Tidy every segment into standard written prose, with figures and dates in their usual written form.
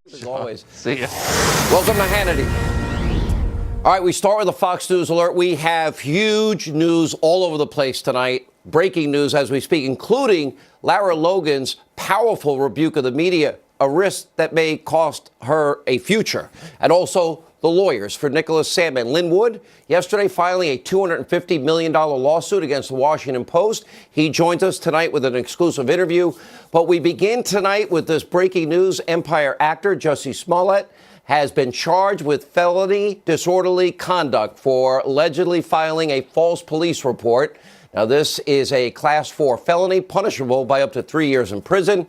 As always. See ya. Welcome to Hannity. All right, we start with a Fox News alert. We have huge news all over the place tonight. Breaking news as we speak, including Lara Logan's powerful rebuke of the media, a risk that may cost her a future. And also the lawyers for Nicholas Sandmann. Lynn Wood, yesterday filing a $250 million lawsuit against the Washington Post. He joins us tonight with an exclusive interview. But we begin tonight with this breaking news. Empire actor Jussie Smollett has been charged with felony disorderly conduct for allegedly filing a false police report. Now, this is a Class 4 felony punishable by up to 3 years in prison.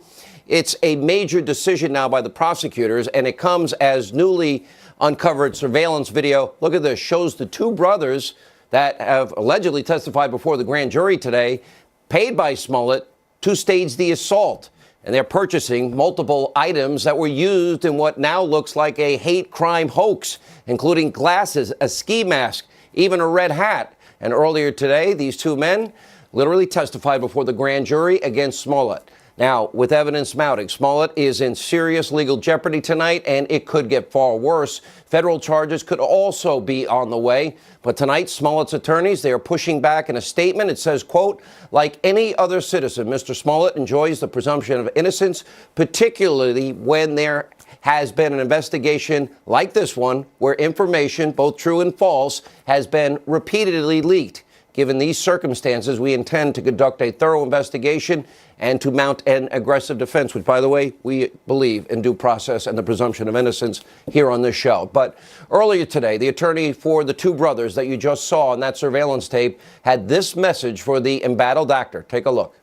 It's a major decision now by the prosecutors, and it comes as newly uncovered surveillance video. Look at this. Shows the two brothers that have allegedly testified before the grand jury today, paid by Smollett to stage the assault. And they're purchasing multiple items that were used in what now looks like a hate crime hoax, including glasses, a ski mask, even a red hat. And earlier today, these two men literally testified before the grand jury against Smollett. Now, with evidence mounting, Smollett is in serious legal jeopardy tonight, and it could get far worse. Federal charges could also be on the way. But tonight, Smollett's attorneys, they are pushing back in a statement. It says, quote, like any other citizen, Mr. Smollett enjoys the presumption of innocence, particularly when there has been an investigation like this one, where information, both true and false, has been repeatedly leaked. Given these circumstances, we intend to conduct a thorough investigation and to mount an aggressive defense, which, by the way, we believe in due process and the presumption of innocence here on this show. But earlier today, the attorney for the two brothers that you just saw on that surveillance tape had this message for the embattled actor. Take a look.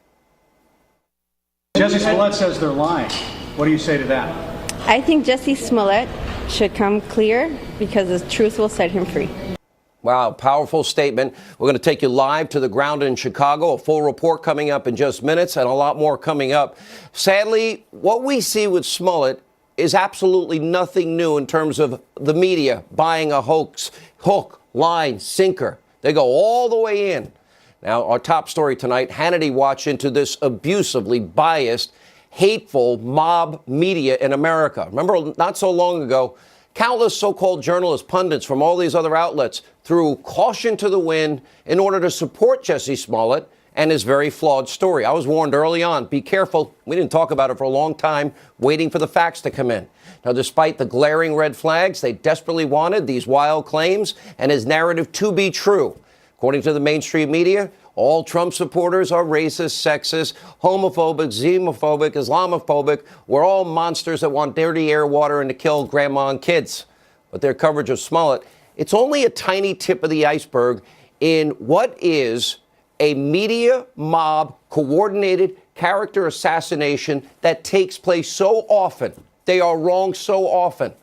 Jussie Smollett says they're lying. What do you say to that? I think Jussie Smollett should come clear because the truth will set him free. Wow, powerful statement. We're going to take you live to the ground in Chicago. A full report coming up in just minutes and a lot more coming up. Sadly, what we see with Smollett is absolutely nothing new in terms of the media buying a hoax, hook, line, sinker. They go all the way in. Now, our top story tonight, Hannity watched into this abusively biased, hateful mob media in America. Remember, not so long ago, countless so-called journalists, pundits from all these other outlets threw caution to the wind in order to support Jussie Smollett and his very flawed story. I was warned early on, be careful. We didn't talk about it for a long time, waiting for the facts to come in. Now, despite the glaring red flags, they desperately wanted these wild claims and his narrative to be true. According to the mainstream media, all Trump supporters are racist, sexist, homophobic, xenophobic, Islamophobic. We're all monsters that want dirty air, water, and to kill grandma and kids. But their coverage of Smollett, it's only a tiny tip of the iceberg in what is a media mob coordinated character assassination that takes place so often. They are wrong so often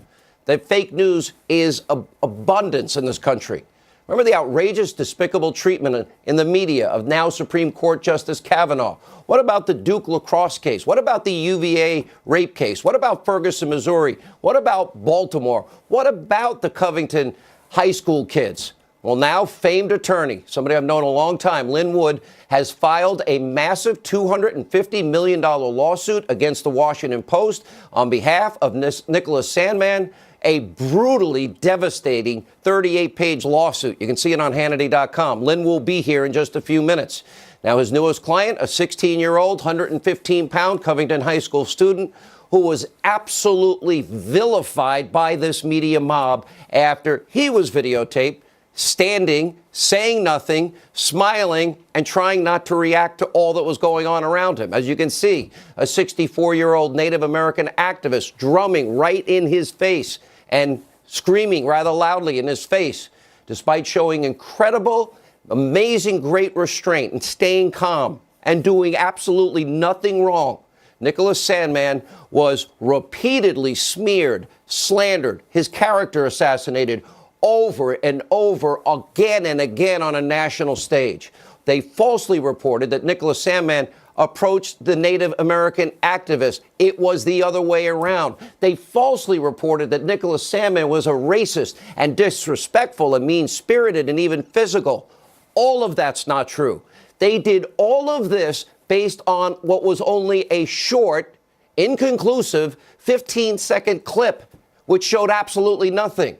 that fake news is abundance in this country. Remember the outrageous, despicable treatment in the media of now Supreme Court Justice Kavanaugh? What about the Duke lacrosse case? What about the UVA rape case? What about Ferguson, Missouri? What about Baltimore? What about the Covington high school kids? Well, now famed attorney, somebody I've known a long time, Lynn Wood, has filed a massive $250 million lawsuit against the Washington Post on behalf of Nicholas Sandmann. A brutally devastating 38-page lawsuit. You can see it on Hannity.com. Lynn will be here in just a few minutes. Now, his newest client, a 16-year-old, 115-pound Covington High School student who was absolutely vilified by this media mob after he was videotaped standing, saying nothing, smiling, and trying not to react to all that was going on around him. As you can see, a 64-year-old Native American activist drumming right in his face and screaming rather loudly in his face, despite showing incredible, amazing, great restraint and staying calm and doing absolutely nothing wrong. Nicholas Sandmann was repeatedly smeared, slandered, his character assassinated over and over again and again on a national stage. They falsely reported that Nicholas Sandmann approached the Native American activist. It was the other way around. They falsely reported that Nicholas Sandmann was a racist and disrespectful and mean-spirited and even physical. All of that's not true. They did all of this based on what was only a short inconclusive 15-second clip, which showed absolutely nothing.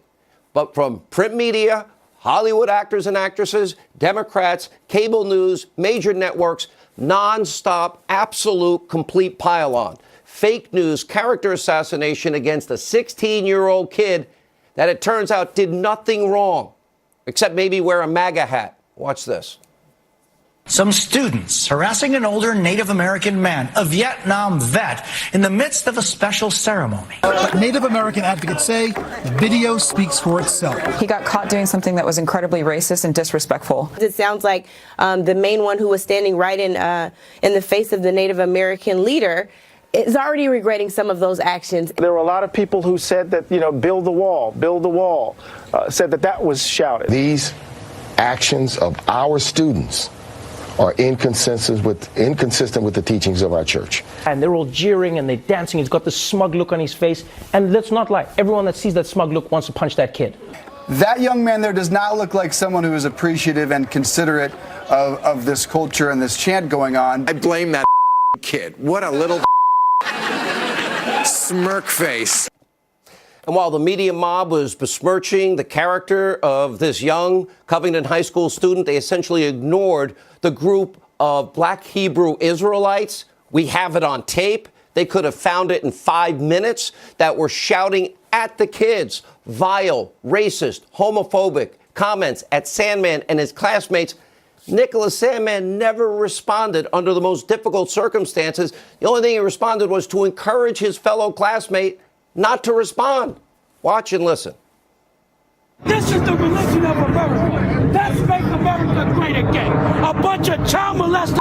But from print media, Hollywood actors and actresses, Democrats, cable news, major networks, nonstop, absolute, complete pile-on. Fake news, character assassination against a 16-year-old kid that it turns out did nothing wrong, except maybe wear a MAGA hat. Watch this. Some students harassing an older Native American man, a Vietnam vet, in the midst of a special ceremony. But Native American advocates say the video speaks for itself. He got caught doing something that was incredibly racist and disrespectful. It sounds like the main one who was standing right in the face of the Native American leader is already regretting some of those actions. There were a lot of people who said that, build the wall, said that was shouted. These actions of our students are inconsistent with the teachings of our church. And they're all jeering and they're dancing. He's got this smug look on his face. And let's not lie. Everyone that sees that smug look wants to punch that kid. That young man there does not look like someone who is appreciative and considerate of this culture and this chant going on. I blame that kid. What a little smirk face. And while the media mob was besmirching the character of this young Covington High School student, they essentially ignored the group of Black Hebrew Israelites. We have it on tape. They could have found it in 5 minutes, that were shouting at the kids vile, racist, homophobic comments at Sandmann and his classmates. Nicholas Sandmann never responded under the most difficult circumstances. The only thing he responded was to encourage his fellow classmate not to respond. Watch and listen. This is the religion of America. Let's make America great again. A bunch of child molesters.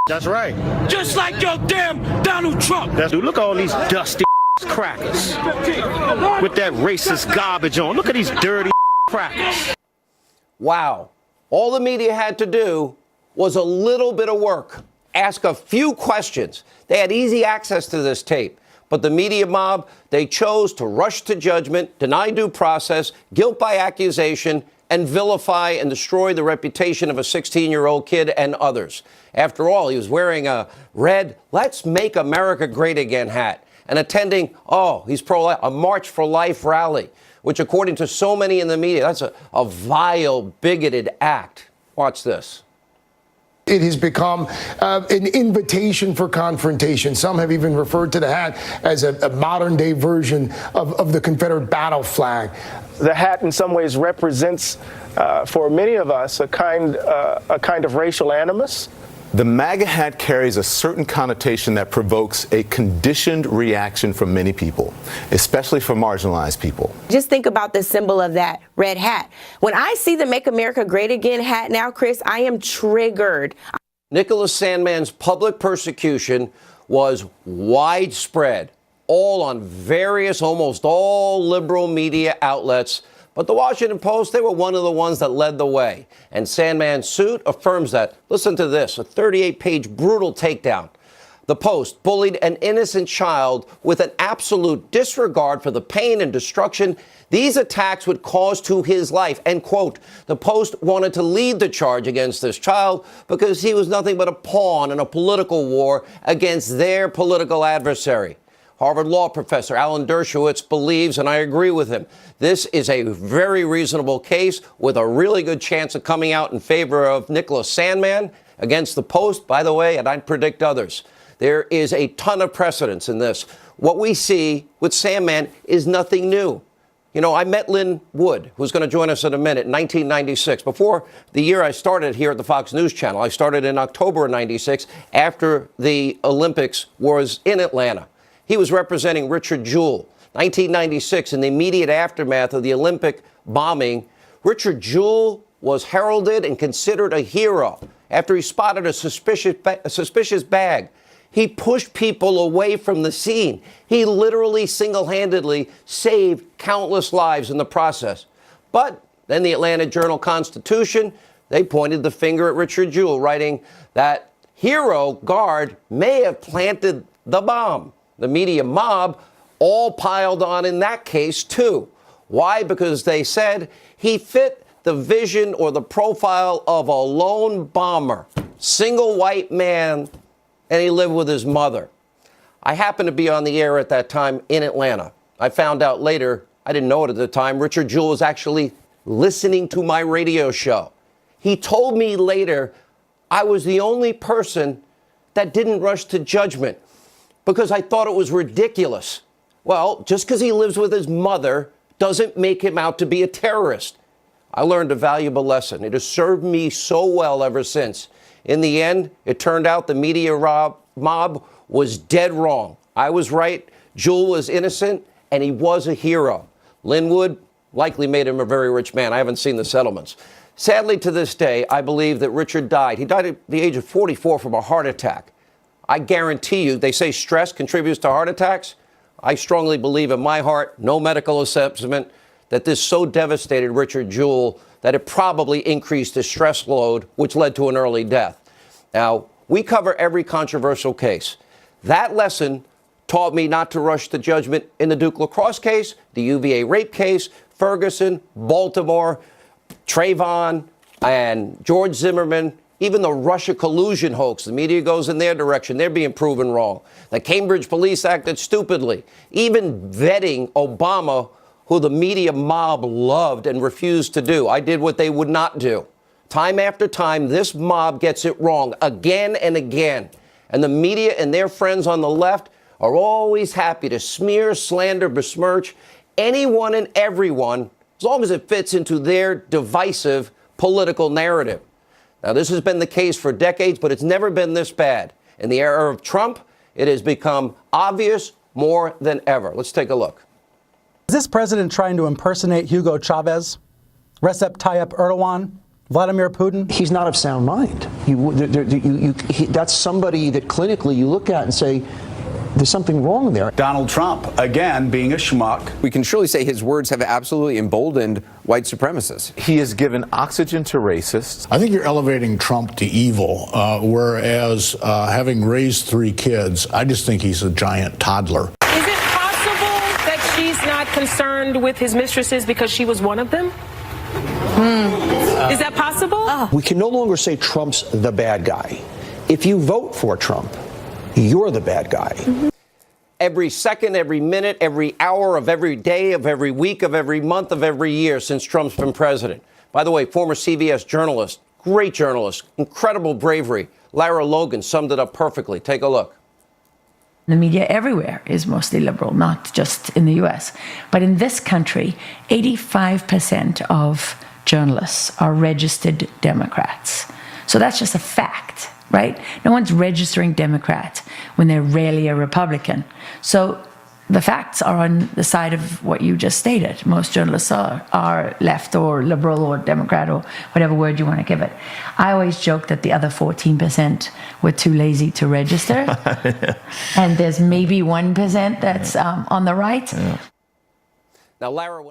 That's right. Just like your damn Donald Trump. Look at all these dusty crackers with that racist garbage on. Look at these dirty crackers. Wow. All the media had to do was a little bit of work. Ask a few questions. They had easy access to this tape. But the media mob, they chose to rush to judgment, deny due process, guilt by accusation, and vilify and destroy the reputation of a 16-year-old kid and others. After all, he was wearing a red "Let's Make America Great Again" hat and attending, he's pro-life, a March for Life rally, which according to so many in the media, that's a vile, bigoted act. Watch this. It has become an invitation for confrontation. Some have even referred to the hat as a modern-day version of the Confederate battle flag. The hat in some ways represents, for many of us, a kind of racial animus. The MAGA hat carries a certain connotation that provokes a conditioned reaction from many people, especially for marginalized people. Just think about the symbol of that red hat. When I see the Make America Great Again hat now, Chris, I am triggered. Nicholas Sandmann's public persecution was widespread, all on various, almost all liberal media outlets. But the Washington Post, they were one of the ones that led the way. And Sandmann's suit affirms that. Listen to this, a 38-page brutal takedown. The Post bullied an innocent child with an absolute disregard for the pain and destruction these attacks would cause to his life. And, quote, the Post wanted to lead the charge against this child because he was nothing but a pawn in a political war against their political adversary. Harvard law professor Alan Dershowitz believes, and I agree with him, this is a very reasonable case with a really good chance of coming out in favor of Nicholas Sandmann against the Post, by the way, and I'd predict others. There is a ton of precedence in this. What we see with Sandmann is nothing new. You know, I met Lynn Wood, who's going to join us in a minute, in 1996. Before the year I started here at the Fox News Channel, I started in October of 96 after the Olympics was in Atlanta. He was representing Richard Jewell. 1996, in the immediate aftermath of the Olympic bombing, Richard Jewell was heralded and considered a hero after he spotted a suspicious bag. He pushed people away from the scene. He literally single-handedly saved countless lives in the process. But then the Atlanta Journal-Constitution, they pointed the finger at Richard Jewell, writing that hero guard may have planted the bomb. The media mob all piled on in that case, too. Why? Because they said he fit the vision or the profile of a lone bomber, single white man, and he lived with his mother. I happened to be on the air at that time in Atlanta. I found out later, I didn't know it at the time, Richard Jewell was actually listening to my radio show. He told me later I was the only person that didn't rush to judgment because I thought it was ridiculous. Well, just because he lives with his mother doesn't make him out to be a terrorist. I learned a valuable lesson. It has served me so well ever since. In the end, it turned out the media mob was dead wrong. I was right. Jewell was innocent, and he was a hero. Linwood likely made him a very rich man. I haven't seen the settlements. Sadly, to this day, I believe that Richard died. He died at the age of 44 from a heart attack. I guarantee you, they say stress contributes to heart attacks. I strongly believe in my heart, no medical assessment, that this so devastated Richard Jewell that it probably increased his stress load, which led to an early death. Now, we cover every controversial case. That lesson taught me not to rush to judgment in the Duke lacrosse case, the UVA rape case, Ferguson, Baltimore, Trayvon, and George Zimmerman, even the Russia collusion hoax. The media goes in their direction. They're being proven wrong. The Cambridge police acted stupidly. Even vetting Obama, who the media mob loved and refused to do. I did what they would not do. Time after time, this mob gets it wrong again and again. And the media and their friends on the left are always happy to smear, slander, besmirch anyone and everyone, as long as it fits into their divisive political narrative. Now, this has been the case for decades, but it's never been this bad. In the era of Trump, it has become obvious more than ever. Let's take a look. Is this president trying to impersonate Hugo Chavez, Recep Tayyip Erdogan, Vladimir Putin? He's not of sound mind. That's somebody that clinically you look at and say, there's something wrong there. Donald Trump, again, being a schmuck. We can surely say his words have absolutely emboldened white supremacists. He has given oxygen to racists. I think you're elevating Trump to evil, whereas having raised 3 kids, I just think he's a giant toddler. Is it possible that she's not concerned with his mistresses because she was one of them? Is that possible? We can no longer say Trump's the bad guy. If you vote for Trump, you're the bad guy. Every second, every minute, every hour of every day, of every week, of every month, of every year since Trump's been president. By the way, former CBS journalist, great journalist, incredible bravery, Lara Logan summed it up perfectly. Take a look. The media everywhere is mostly liberal, not just in the US. But in this country, 85% of journalists are registered Democrats. So that's just a fact, right? No one's registering Democrat when they're rarely a Republican. So the facts are on the side of what you just stated. Most journalists are left or liberal or Democrat or whatever word you want to give it. I always joke that the other 14% were too lazy to register. And there's maybe 1% that's on the right. Now, Lara...